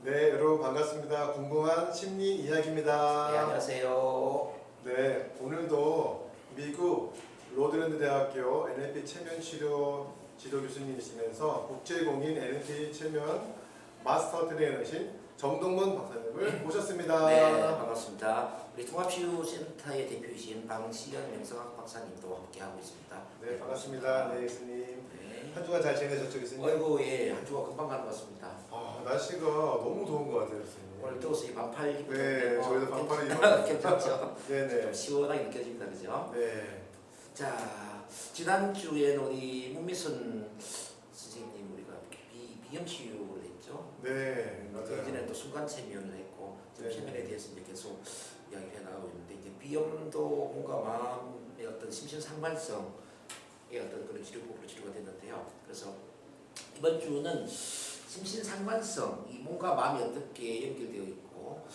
네, 여러분 반갑습니다. 궁금한 심리 이야기입니다. 네, 안녕하세요. 네, 오늘도 미국 로드랜드 대학교 NLP 체면 치료 지도 교수님이시면서 국제공인 NLP 체면 마스터 트레이너신 정동문 박사님을 모셨습니다. 네, 반갑습니다. 우리 통합치유센터의 대표이신 방시현 명성학 박사님도 함께하고 있습니다. 네, 반갑습니다. 네, 교수님. 네. 한 주간 잘 지내셨죠, 교수님? 아이고, 예, 한 주가 금방 가는 것 같습니다. 날씨가 너무 더운 것 같아요, 교수님. 오늘 더워서 이 반팔 입고 네, 저희도 반팔 입었어요. 괜찮죠? 네네. 좀 시원하게 느껴집니다, 그죠? 네. 자, 지난주에는 우리 문미선 선생님 우리가 비염 치유를 했죠. 네, 맞아요. 예전에 또 순간 체면을 했고 지금 네. 체면에 대해서 이제 계속 이야기를 해나가고 있는데 이제 비염도 뭔가 마음의 어떤 심신상관성의 어떤 그런 치료법으로 치료가 됐는데요. 그래서 이번 주는 심신상관성, 이 몸과 마음이 어떻게 연결되어 있고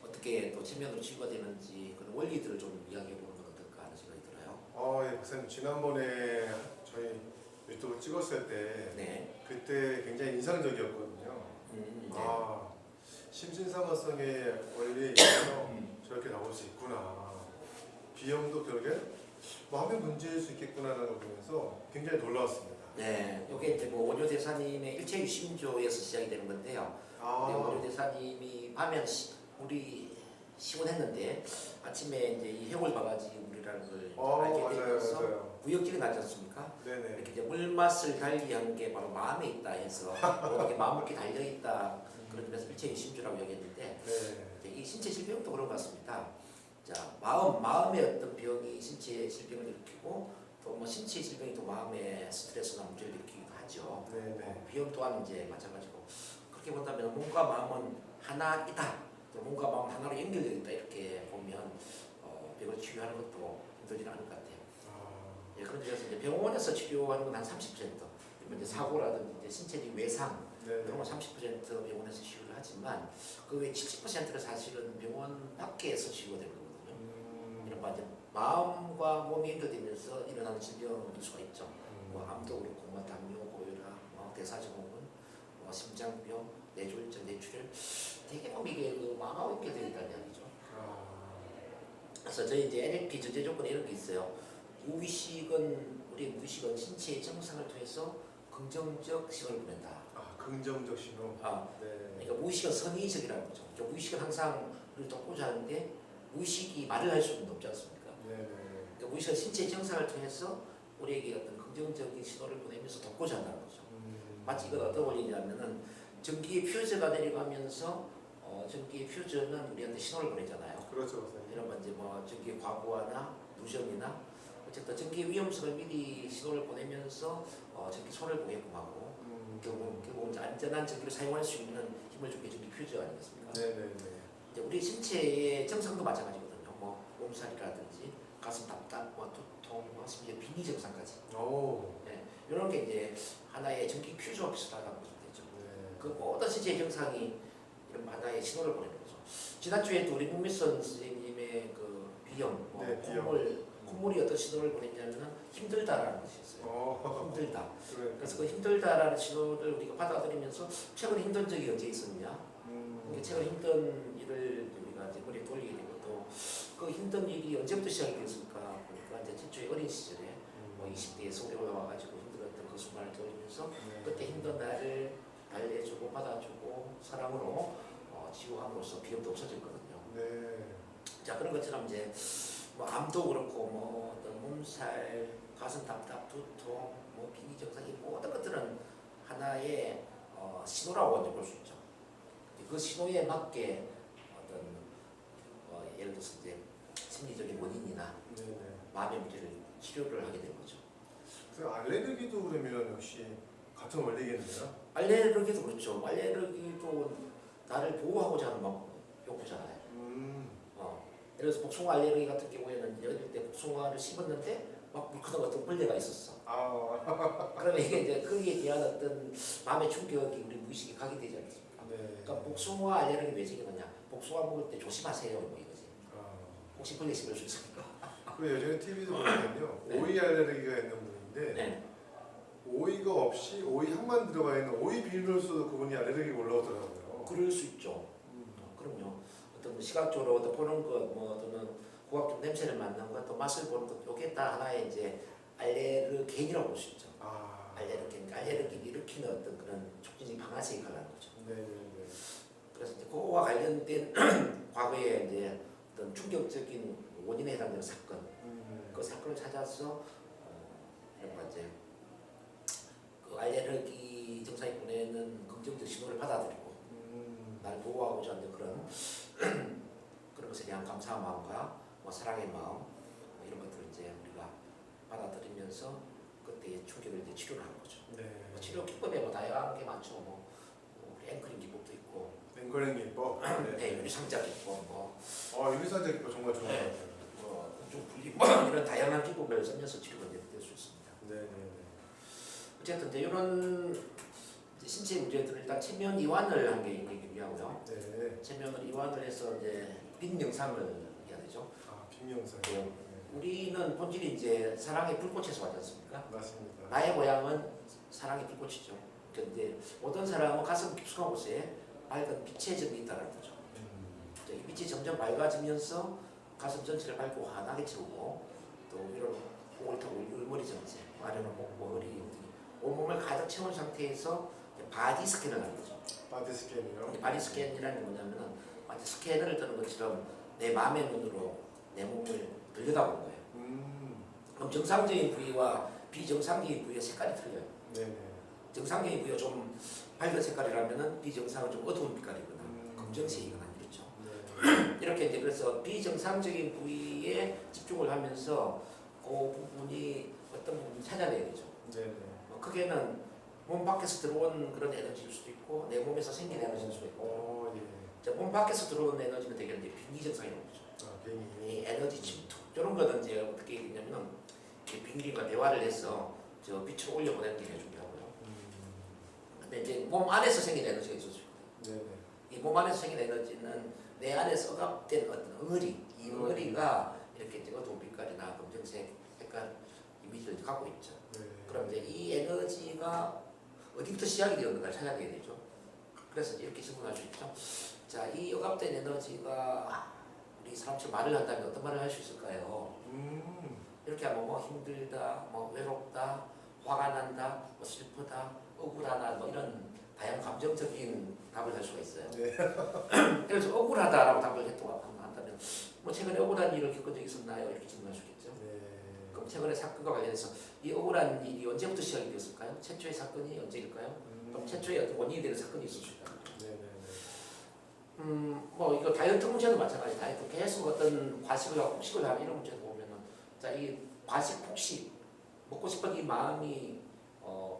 어떻게 또 체면으로 치유가 되는지 그런 원리들을 좀 이야기해 보는 건 어떨까 하는 생각이 들어요. 예, 박사님 지난번에 저희 유튜브 찍었을 때 네. 그때 굉장히 인상적이었거든요. 네. 심신상관성의 원리에서 저렇게 나올 수 있구나. 비염도 결국에 마음의 문제일 수 있겠구나라는 걸 보면서 굉장히 놀라웠습니다. 네, 이게 이제 뭐 원효 대사님의 일체유심조에서 시작이 되는 건데요. 원효 대사님이 밤에 우리 시원했는데 아침에 이제 이 해골 바가지 물이라는 걸 알게 되면서 맞아요. 구역질이 나지 않습니까? 네네. 이렇게 이제 물맛을 달리한 게 바로 마음에 있다 해서 이렇게 마음먹기 달려 있다 그런 면에서 일체유심조라고 얘기했는데 네. 이 신체 질병도 그런 것 같습니다. 자, 마음의 어떤 병이 신체 질병을 일으키고 또 뭐 신체 질병이 또 마음의 스트레스나 문제를 일으키기도 하죠. 네네. 비염 또한 이제 마찬가지고 그렇게 본다면 몸과 마음은 하나이다. 또 몸과 마음 하나로 연결되어 있다 이렇게 보면 병을 치유하는 것도 힘들지는 않을 것 같아요. 예, 그런 점에서 이제 병원에서 치료하는 건 한 30%, 이제 사고라든지 이제 신체적 외상 이런 건 30% 병원에서 치유를 하지만 그 외 70%가 사실은 병원 밖에서 치유가 되는 거거든요. 이런 이제 마음과 몸이 연결되면서 일어나는 질병일 수가 있죠. 뭐 암도 그렇고 뭐 당뇨, 고혈압, 뭐 대사증후군, 뭐 심장병, 뇌졸중, 뇌출혈 되게 보면 이게 그 마음하고 연결되어 있다는 이야기죠. 그래서 저희 이제 NLP 전제 조건에 이런 게 있어요. 우리의 무의식은 신체의 정상을 통해서 긍정적 신호를 보낸다. 긍정적 신호. 네. 그러니까 무의식은 선의적이라는 거죠. 무의식은 항상 우리를 돕고자 하는데 무의식이 말을 할 수는 없지 않습니까? 네네. 그러니까 무의식은 신체의 정상을 통해서 우리에게 어떤 긍정적인 신호를 보내면서 돕고자 한다는 거죠. 마치 이건 어떤 원리냐면은 전기의 퓨즈가 내려가면서 전기의 퓨즈는 우리한테 신호를 보내잖아요. 그렇죠, 박사님. 이런 이제 뭐 전기의 과부하나 누전이나 어쨌든 전기의 위험성을 미리 신호를 보내면서 전기 손을 보게끔 하고 결국 이제 안전한 전기를 사용할 수 있는 힘을 주게 전기 퓨즈 아니겠습니까? 네네네. 이제 우리 신체의 정상도 마찬가지거든요. 뭐 몸살이라든지 가슴 답답, 뭐 두통, 뭐 심지어 비위 증상까지. 네, 이런 게 이제 하나의 전기 퓨즈와 비슷하다고 보시면 되죠. 네. 그 모든 신체의 정상이 이런 하나의 신호를 보내는 거죠. 지난주에도 우리 문미선 선생님의 그 비염, 콧물이 어떤 신호를 보냈냐면 힘들다라는 것이 있어요. 힘들다. 그래서 그 힘들다라는 신호를 우리가 받아들이면서 최근에 힘든 적이 언제 있었냐? 최근에 힘든 일을 우리가 이제 머리에 돌리게 되고 또 그 힘든 일이 언제부터 시작이 됐을까 보니까 이제 최초의 어린 시절에 뭐 20대에 서울에 올라와가지고 힘들었던 그 순간을 돌리면서 그때 힘든 나를 달래주고 받아주고 사랑으로 치유함으로써 비염도 없어졌거든요. 네. 자, 그런 것처럼 이제 뭐 암도 그렇고 뭐 어떤 몸살, 가슴 답답, 두통, 뭐 비위 증상 이 모든 것들은 하나의 신호라고 이제 볼 수 있죠. 그 신호에 맞게 어떤 예를 들어서 이제 심리적인 원인이나 마음의 문제를 치료를 하게 되는 거죠. 그래서 알레르기도 그러면 역시 같은 원리겠네요. 알레르기도 그렇죠. 알레르기도 나를 보호하고자 하는 욕구잖아요. 예를 들어서 복숭아 알레르기 같은 경우에는 어릴 때 복숭아를 씹었는데 막 물크던 어떤 벌레가 있었어. 그러면 이게 이제 거기에 대한 어떤 마음의 충격이 우리 무의식에 가게 되지 않습니까? 그러니까 복숭아 알레르기 왜 생기느냐? 복숭아 먹을 때 조심하세요 뭐 이거지. 혹시 벌레 씹을 수 있습니까? 그 예전에 TV도 보면요. 오이 알레르기가 있는 분인데 오이가 없이 오이 향만 들어가 있는 오이 비누로서도 그분이 알레르기가 올라오더라고요. 그럴 수 있죠. 그럼요. 어떤 뭐 시각적으로 어떤 보는 것, 뭐 또는 고각적 냄새를 맡는 것, 또 맛을 보는 것, 이게 다 하나의 이제 알레르겐이라고 볼 수 있죠. 아, 알레르기를 일으키는 어떤 그런 촉진이 방아색이 가는 거죠. 네네네. 그래서 이제 그거와 관련된 과거에 이제 어떤 충격적인 원인에 해당되는 사건, 그 사건을 찾아서 이런 이제 그 알레르기 증상이 보내는 긍정적 신호를 받아들이고 나를 보호하고자 하는 그런 그런 것에 대한 감사한 마음과 뭐 사랑의 마음 뭐 이런 것들을 이제 우리가 받아들이면서 그때의 충격을 이제 치료를 하는 거죠. 네. 뭐 치료 기법에 뭐 다양한 게 많죠. 뭐 우리 앵커링 기법도 있고, 앵커링 기법. 네, 유리상자 기법, 뭐 유리상자 기법 정말 좋은 것 네. 같아요. 좀 분리 이런 다양한 기법을 쓰면서 치료가 될 수 있습니다. 네네네. 어쨌든 이제 이런 이제 신체 문제들을 일단 체면 이완을 한 게 중요하고요. 네. 체면을 이완을 해서 이제 빈 영상을 해야 되죠. 빈명상. 네. 우리는 본질이 이제 사랑의 불꽃에서 왔지 않습니까? 맞습니다. 나의 고향은 사랑의 불꽃이죠. 그런데 모든 사람은 가슴 깊숙한 곳에 밝은 빛의 점이 있다는 거죠. 이 빛이 점점 밝아지면서 가슴 전체를 밝고 환하게 채우고 또 이런 목을 타고 울머리 전체, 아래는 목, 머리, 온몸을 가득 채운 상태에서 바디 스캔을 하는 거죠. 바디 스캔이요? 바디 스캔이라는 게 뭐냐면은 마치 스캐너를 뜨는 것처럼 내 마음의 눈으로 내 몸을 들여다보는 거예요. 그럼 정상적인 부위와 비정상적인 부위의 색깔이 틀려요. 네네. 정상적인 부위가 좀 밝은 색깔이라면은 비정상은 좀 어두운 빛깔이거나 검정색이거나 이렇죠. 네. 이렇게 이제 그래서 비정상적인 부위에 집중을 하면서 그 부분이 어떤 부분을 찾아내야 되죠. 네네. 크게는 몸 밖에서 들어온 그런 에너지일 수도 있고 내 몸에서 생긴 에너지일 수도 있고. 예. 몸 밖에서 들어오는 에너지는 되게 이제 빙의정상이라고 그러죠. 이 에너지 침투 이런 거는 이제 어떻게 되냐면 빙의과 대화를 해서 저 빛을 올려보내는 게 중요하고요. 근데 이제 몸 안에서 생긴 에너지가 있을 수 있거든요. 네네. 이 몸 안에서 생긴 에너지는 내 안에서 억압된 어떤 응어리, 이 응어리가 이렇게 이제 어두운 빛깔이나 검정색 색깔 이미지를 갖고 있죠. 네. 그럼 이제 이 에너지가 어디부터 시작이 되었는가를 찾아내야 되죠. 그래서 이렇게 질문할 수 있죠. 자, 이 억압된 에너지가 우리 사람처럼 말을 한다면 어떤 말을 할 수 있을까요? 이렇게 하면 뭐 힘들다, 뭐 외롭다, 화가 난다, 뭐 슬프다, 억울하다, 뭐 이런 다양한 감정적인 답을 할 수가 있어요. 네. 그래서 억울하다라고 답을 한다면 뭐 최근에 억울한 일을 겪은 적이 있었나요? 이렇게 질문할 수 있겠죠. 네. 그럼 최근에 사건과 관련해서 이 억울한 일이 언제부터 시작이 되었을까요? 최초의 사건이 언제일까요? 그럼 최초의 어떤 원인이 되는 사건이 있을 수 있다. 네네네. 뭐 이거 다이어트 문제도 마찬가지. 다이어트 계속 어떤 과식을 하고 폭식을 하는 이런 문제도 보면은 자, 이 과식 폭식 먹고 싶은 이 마음이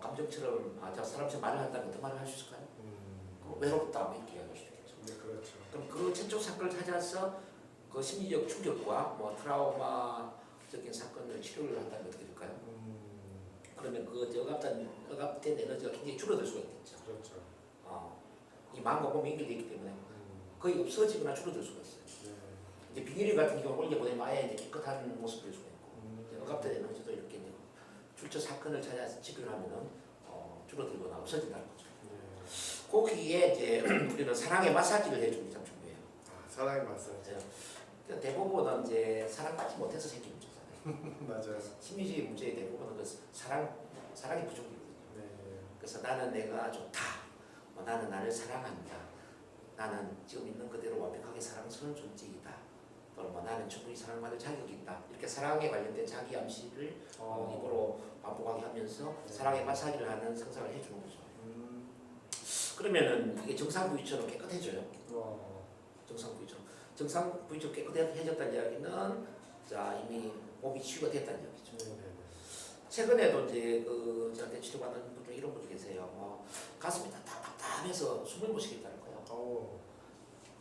감정처럼 저 사람처럼 말을 한다면 어떤 말을 할 수 있을까요? 외롭다 뭐 이렇게 이야기할 수 있겠죠. 네, 그렇죠. 그럼 그 최초 사건을 찾아서 그 심리적 충격과 뭐 트라우마적인 사건을 치료를 한다면 어떻게 될까요? 그러면 그 억압된 에너지가 굉장히 줄어들 수가 있겠죠. 그렇죠. 이 마음과 몸이 연결되어 있기 때문에 거의 없어지거나 줄어들 수가 있어요. 네. 이제 비닐이 같은 경우 올려보내면 아예 이제 깨끗한 모습 될 수가 있고, 이제 억압된 에너지도 이렇게 이제 출처 사건을 찾아서 치료를 하면은 줄어들거나 없어진다는 거죠. 네. 거기에 이제 우리는 사랑의 마사지를 해주는 게 참 중요해요. 사랑의 마사지. 그러니까 대부분은 이제 사랑받지 못해서 생긴 문제잖아요. 맞아요. 심리적인 문제의 대부분은 그 사랑이 부족이거든요. 네. 그래서 나는 내가 좋다. 나는 나를 사랑한다. 나는 지금 있는 그대로 완벽하게 사랑스러운 존재이다. 또는 나는 충분히 사랑받을 자격이 있다. 이렇게 사랑에 관련된 자기 암시를 입으로 반복하게 하면서 사랑의 마사지를 하는 상상을 해주는 거죠. 그러면은 이게 정상 부위처럼 깨끗해져요. 정상 부위처럼. 정상 부위처럼 깨끗해졌다는 이야기는 자 이미 몸이 치유가 됐다는 이야기죠. 네네. 최근에도 이제 그 저한테 치료받는 분 중에 이런 분이 계세요. 뭐 가슴이 답답해서 숨을 못 쉬겠다는 거예요.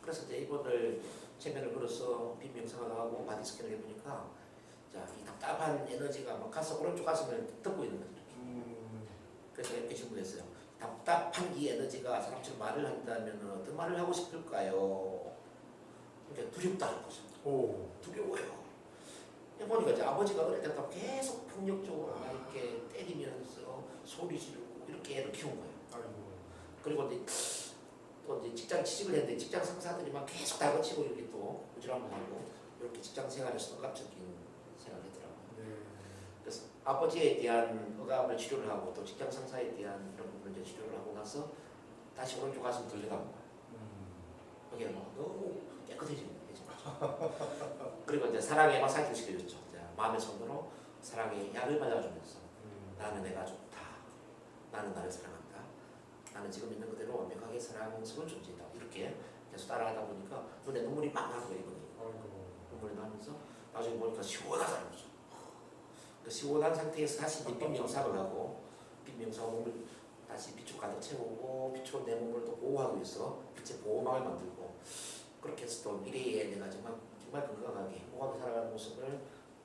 그래서 이제 이분을 체면을 걸어서 빈 명상을 하고 바디 스캔을 해보니까 자 이 답답한 에너지가 막 가슴 오른쪽 가슴을 덮고 있는 거죠. 그래서 이렇게 질문했어요. 답답한 이 에너지가 사람처럼 말을 한다면 어떤 말을 하고 싶을까요? 그러니까 두렵다는 거죠. 두려워요. 보니까 이제 아버지가 어릴 때부터 계속 폭력적으로 막 이렇게 때리면서 소리 지르고 이렇게 애를 키운 거예요. 아이고. 그리고 이제 또 이제 직장 취직을 했는데 직장 상사들이 막 계속 다그치고 이렇게 또 부지런하고 하고 이렇게 직장 생활에서 억압적인 생활을 했더라고요. 네. 그래서 아버지에 대한 억압을 치료를 하고 또 직장 상사에 대한 이런 부분을 이제 치료를 하고 나서 다시 오른쪽 가슴 들려간 거예요. 거기가 너무 깨끗해진 거예요. 그리고 이제 사랑에 마사지를 시켜줬죠. 이제 마음의 손으로 사랑의 약을 발라주면서 나는 내가 좋다. 나는 나를 사랑한다. 나는 지금 있는 그대로 완벽하게 사랑스러운 존재다. 이렇게 계속 따라가다 보니까 눈에 눈물이 막 나는 거예요. 눈물이 나면서 나중에 보니까 시원하다는 거죠. 그 시원한 상태에서 다시 이제 빛 명상을 하고 빛 명상 몸을 다시 빛으로 가득 채우고 빛으로 내 몸을 또 보호하기 위해서 빛의 보호막을 만들고 그렇게 해서 또 미래에 내가 정말 건강하게 행복하게 살아가는 모습을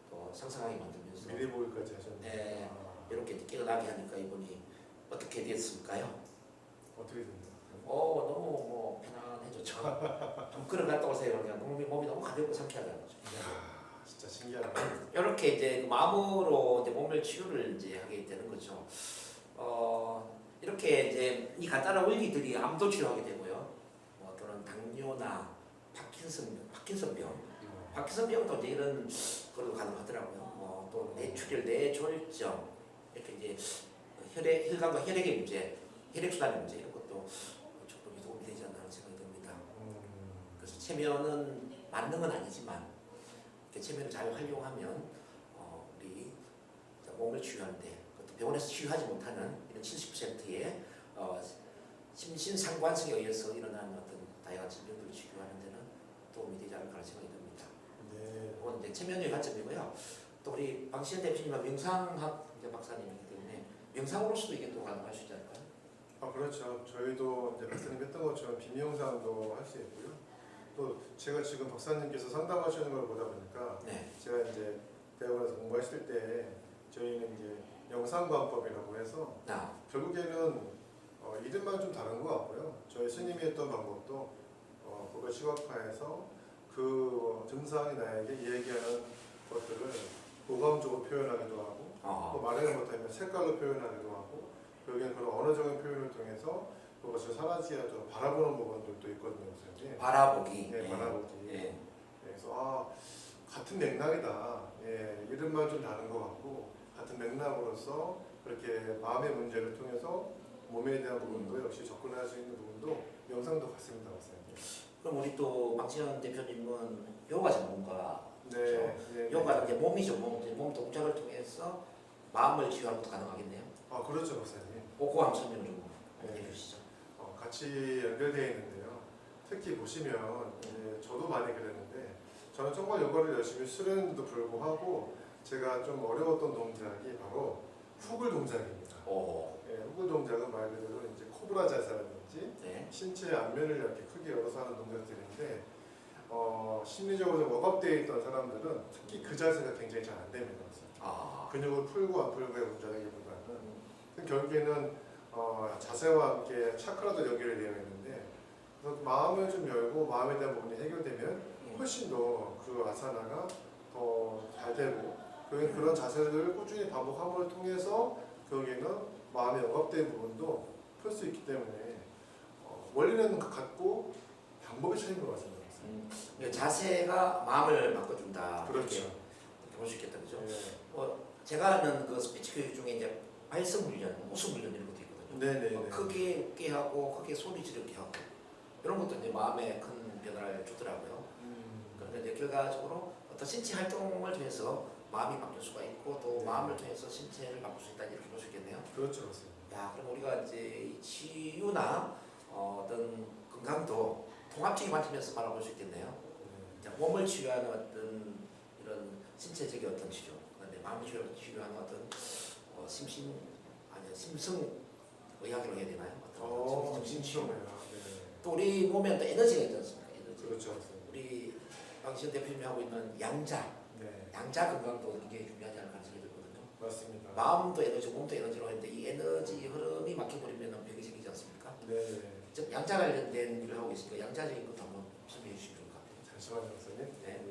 또 상상하게 만들면서 미리 보기까지 하셨네요. 네, 이렇게 깨어나게 하니까 이분이 어떻게 됐을까요? 어떻게 됐나요? 너무 뭐 편안해졌죠. 좀 걸어갔다 오세요. 그냥 몸이 너무 가볍고 상쾌하다는 거죠. 이야, 진짜 신기하네. 이렇게 이제 마음으로 이제 몸을 치유를 이제 하게 되는 거죠. 이렇게 이제 이 간단한 원리들이 암도 치료하게 되고요. 또는 당뇨나 파킨슨병도 이제 이런 걸로 가능하더라고요. 또 뇌출혈, 뇌졸중 이렇게 이제 혈관과 혈액의 문제, 혈액순환의 문제 이런 것도 조금 도움이 되지 않나 하는 생각이 듭니다. 그래서 체면은 맞는 건 아니지만 이렇게 체면을 잘 활용하면 우리 몸을 치유하는데 그것도 병원에서 치유하지 못하는 이런 70%의 심신상관성에 의해서 일어나는 어떤 다양한 질병들을 치료하는 데는 도움이 되지 않을까 생각이 듭니다. 네. 그건 이제 체면의 관점이고요. 또 우리 방시현 대표님은 명상학 박사님이기 때문에 명상으로서도 이게 또 가능할 수 있지 않을까요? 그렇죠. 저희도 이제 박사님 했던 것처럼 비명상도 할 수 있고요. 또 제가 지금 박사님께서 상담하시는 걸 보다 보니까 네. 제가 이제 대학원에서 공부했을 때 저희는 이제 영상관법이라고 해서 결국에는 이름만 좀 다른 것 같고요. 저희 스님이 했던 방법도 그걸 시각화해서 그 증상이 나에게 얘기하는 것들을 오감적으로 표현하기도 하고 또 말하는 못하면 색깔로 표현하기도 하고 결국엔 그런 언어적인 표현을 통해서 그것을 사라지게 하도록 바라보는 부분들도 있거든요. 선생님. 바라보기. 네, 바라보기. 예. 그래서 같은 맥락이다. 예, 이름만 좀 다른 것 같고 같은 맥락으로서 그렇게 마음의 문제를 통해서 몸에 대한 부분도 역시 접근할 수 있는 부분도 명상도 같습니다. 선생님. 그럼 우리 또 방시현 대표님은 요가 전문가. 네. 네, 요가는 이제 몸이죠. 몸 동작을 통해서 마음을 치유하는 것도 가능하겠네요. 그렇죠, 박사님. 그거 한번 설명 좀 해주시죠. 같이 연결되어 있는데요. 특히 보시면 이제 저도 많이 그랬는데 저는 정말 요가를 열심히 수련했는데도 불구하고 제가 좀 어려웠던 동작이 바로 후글 동작입니다. 예, 후글 동작은 말 그대로 이제 코브라 자세라든지 네. 신체 앞면을 이렇게 크게 열어서 하는 동작들인데 심리적으로 좀 억압되어 있던 사람들은 특히 그 자세가 굉장히 잘 안 됩니다. 근육을 풀고 안 풀고의 문제라기보다는 결국에는 자세와 함께 차크라도 연결이 되어 있는데 그래서 마음을 좀 열고 마음에 대한 부분이 해결되면 훨씬 더 그 아사나가 더 잘 되고 그런 자세를 꾸준히 반복함을 통해서 결국에는 마음의 억압된 부분도 풀 수 있기 때문에 원리는 같고 방법이 차이인 것 같습니다. 자세가 마음을 바꿔준다. 그렇죠. 이렇게 볼 수 있겠다, 그죠? 네. 제가 하는 그 스피치 교육 중에 이제 발성 훈련, 호흡 훈련 이런 것도 있거든요. 네네. 크게 웃게 하고 크게 소리 지르게 하고 이런 것도 이제 마음에 큰 변화를 주더라고요. 그런데 이제 결과적으로 어떤 신체 활동을 통해서 마음이 바뀔 수가 있고 또 마음을 통해서 신체를 바꿀 수 있다 이렇게 볼 수 있겠네요. 그렇죠, 맞습니다. 그럼 우리가 이제 치유나 어떤 건강도 통합적인 관점에서 바라볼 수 있겠네요. 몸을 치유하는 어떤 이런 신체적인 어떤 치료, 그다음에 마음을 치유하는 어떤 심성 의학으로 해야 되나요? 어떤 정신치유. 또 우리 몸에 또 에너지가 있지 않습니까? 에너지. 그렇죠. 우리 방시현 대표님이 하고 있는 양자 건강도 굉장히 중요하지 않을까 생각이 들거든요. 맞습니다. 마음도 에너지, 몸도 에너지로 하는데 이 에너지 흐름이 막혀버리면 병이 생기지 않습니까? 네. 즉 양자 관련된 일을 하고 있으니까 양자적인 것도 한번 설명해 주시면 좋을 것 같아요. 잠시만요, 선생님. 네.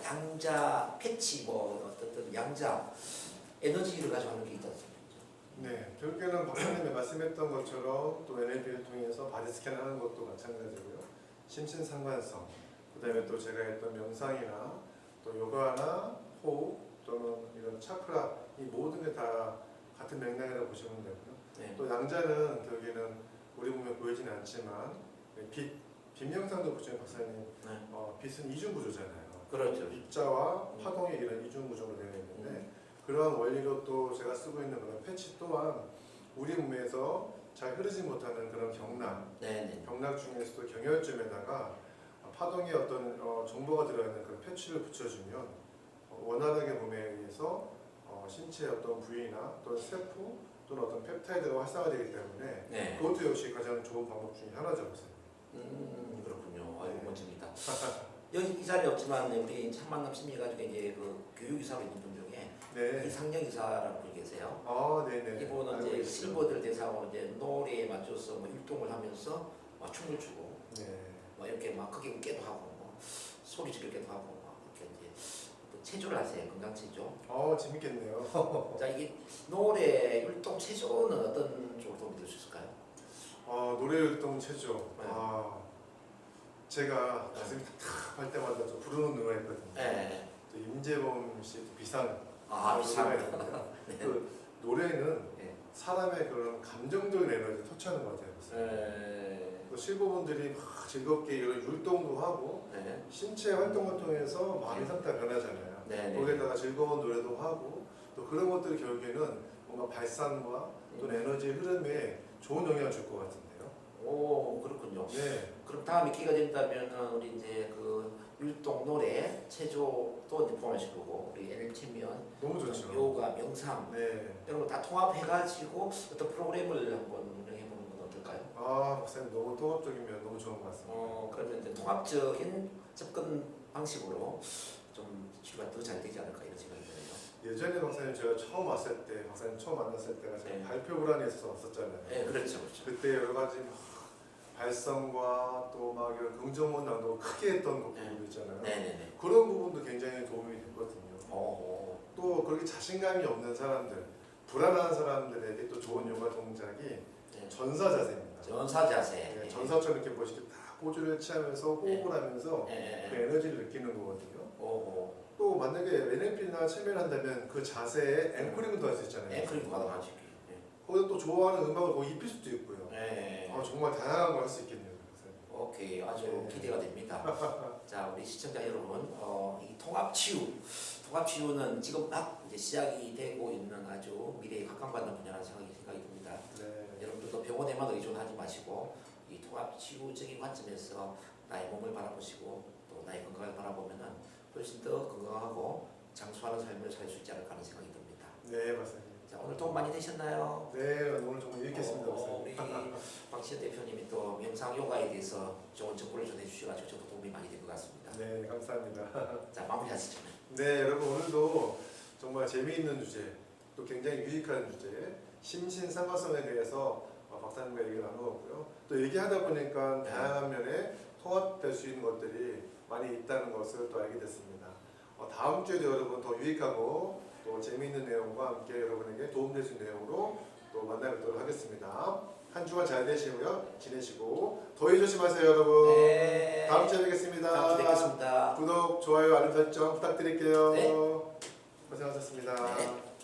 양자 패치 뭐 어떤 양자 에너지를 가져가는 게 있지 않습니까? 네, 결국에는 박사님이 말씀했던 것처럼 또 NLP를 통해서 바디 스캔하는 것도 마찬가지고요. 심신상관성, 그다음에 또 제가 했던 명상이나 또 요가나 호흡 또는 이런 차크라 이 모든 게 다 같은 맥락이라고 보시면 되고요. 네. 또 양자는 결국에는 우리 몸에 보이지는 않지만 빛 명상도 보시면 박사님 네. 빛은 이중 구조잖아요. 그렇죠. 입자와 파동이 이런 이중 구조로 되어 있는데 그러한 원리로 또 제가 쓰고 있는 그런 패치 또한 우리 몸에서 잘 흐르지 못하는 그런 네네. 경락 중에서도 경혈점에다가 파동의 어떤 정보가 들어있는 그런 패치를 붙여주면 원활하게 몸에 의해서 신체의 어떤 부위나 또는 세포 또는 어떤 펩타이드가 활성화되기 때문에 네. 그것도 역시 가장 좋은 방법 중에 하나죠. 그렇군요. 아이고 네. 멋집니다. 여기 이 자리에 없지만 우리 첫 만남 심리가족에 이제 그 교육이사로 있는 분 중에 네. 이상영 이사라는 분이 계세요. 네네. 이분은 알고 이제 있습니다. 실버들 대상으로 이제 노래에 맞춰서 뭐 율동을 하면서 막 춤을 추고 네. 막 이렇게 막 크게 웃게도 하고 뭐 소리 지르게도 하고 막 이렇게 이제 또 체조를 하세요. 건강 체조. 재밌겠네요. 자 이게 노래 율동 체조는 어떤 쪽으로 도움이 될 수 있을까요? 노래 율동 체조. 네. 제가 가슴이 탁탁할 때마다 저 부르는 노래가 있거든요. 네. 또 임재범 씨 비상. 비상. 네. 그 노래는 네. 사람의 그런 감정적인 에너지를 터치하는 것 같아요. 네. 또 실버분들이 막 즐겁게 이런 율동도 하고 네. 신체 활동을 통해서 마음의 상태가 변하잖아요. 네. 거기에다가 즐거운 노래도 하고 또 그런 것들이 결국에는 뭔가 발산과 또 에너지의 흐름에 좋은 영향을 줄 것 같은데요. 오 그렇군요. 네. 그럼 다음에 기회가 된다면 우리 이제 그 율동 노래 체조도 이제 포함하실 거고 우리 NLP 체면 너무 좋죠. 요가 명상 네. 이런 거 다 통합해가지고 어떤 프로그램을 한번 운영해보는 건 어떨까요? 박사님 너무 통합적이면 너무 좋은 것 같습니다. 그러면 이제 통합적인 접근 방식으로 좀 치료가 더 잘 되지 않을까 이런 생각이 드네요. 예전에 박사님 제가 처음 왔을 때, 박사님 처음 만났을 때가 제가 네. 발표 불안에 있어서 왔었잖아요. 네, 그렇죠, 그렇죠. 그때 여러 가지 발성과 또 막 이런 긍정문 낭독을 크게 했던 부분도 있잖아요. 네네네. 그런 부분도 굉장히 도움이 됐거든요. 또 그렇게 자신감이 없는 사람들, 불안한 사람들에게 또 좋은 요가 동작이 네. 전사 자세입니다. 전사 자세. 네, 전사처럼 이렇게 멋있게 딱 포즈를 취하면서 호흡을 하면서 네. 그 에너지를 느끼는 거거든요. 오. 또 만약에 NLP나 체면을 한다면 그 자세에 앵커링도 할 수 있잖아요. 앵커링 가능하지. 거기서 또 좋아하는 음악을 거기 입힐 수도 있고요. 네. 정말 다양한 걸 할 수 있겠네요. 오케이, 아주 네. 기대가 됩니다. 자, 우리 시청자 여러분, 이 통합치유는 지금 막 이제 시작이 되고 있는 아주 미래에 각광받는 분야라는 생각이 듭니다. 네. 여러분들도 병원에만 의존하지 마시고 이 통합치유적인 관점에서 나의 몸을 바라보시고 또 나의 건강을 바라보면은 훨씬 더 건강하고 장수하는 삶을 살 수 있지 않을까 하는 생각이 듭니다. 네, 맞습니다. 자, 오늘 도움 많이 되셨나요? 네, 오늘 정말 유익했습니다. 우리 박시현 대표님이 또 명상 요가에 대해서 좋은 정보를 전해주셔가지고 저도 도움이 많이 된 것 같습니다. 네, 감사합니다. 자, 마무리하시죠. 네, 여러분 오늘도 정말 재미있는 주제, 또 굉장히 유익한 주제, 심신상관성에 대해서 박사님과 얘기를 나누었고요. 또 얘기하다 보니까 다양한 면에 통합될 수 있는 것들이 많이 있다는 것을 또 알게 됐습니다. 다음 주에도 여러분 더 유익하고 또 재미있는 내용과 함께 여러분에게 도움될 수 있는 내용으로 또 만나뵙도록 하겠습니다. 한 주간 잘 되시고요. 지내시고 더위 조심하세요, 여러분. 네. 다음 주에 뵙겠습니다. 다음 주에 뵙겠습니다. 구독, 좋아요, 알림 설정 부탁드릴게요. 네. 고생하셨습니다. 네.